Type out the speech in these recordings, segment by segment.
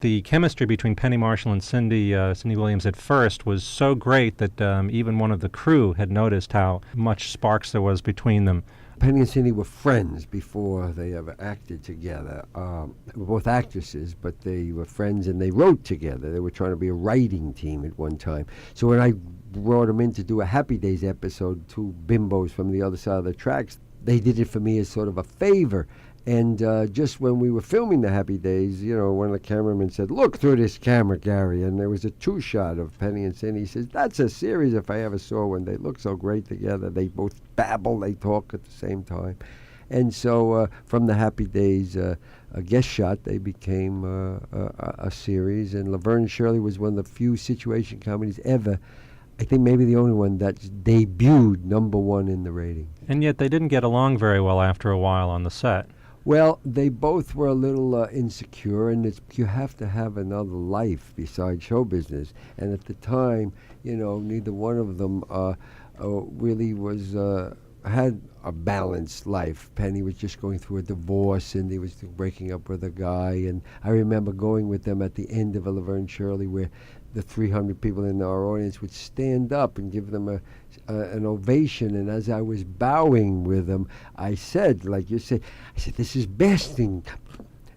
The chemistry between Penny Marshall and Cindy Williams at first was so great that even one of the crew had noticed how much sparks there was between them. Penny and Cindy were friends before they ever acted together. They were both actresses, but they were friends and they wrote together. They were trying to be a writing team at one time. So when I brought them in to do a Happy Days episode, two bimbos from the other side of the tracks, they did it for me as sort of a favor. And just when we were filming the Happy Days, one of the cameramen said, "Look through this camera, Gary." And there was a two-shot of Penny and Cindy. He says, "That's a series if I ever saw one. They look so great together. They both babble, they talk at the same time." And so from the Happy Days a guest shot, they became a series. And Laverne and Shirley was one of the few situation comedies ever, I think maybe the only one that debuted #1 in the ratings. And yet they didn't get along very well after a while on the set. Well, they both were a little insecure, and you have to have another life besides show business. And at the time, neither one of them really had a balanced life. Penny was just going through a divorce, and he was breaking up with a guy. And I remember going with them at the end of a Laverne and Shirley, where the 300 people in our audience would stand up and give them an ovation. And as I was bowing with them, I said, like you say, "This is basking.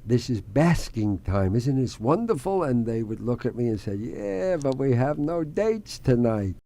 This is basking time. Isn't this wonderful?" And they would look at me and say, "Yeah, but we have no dates tonight."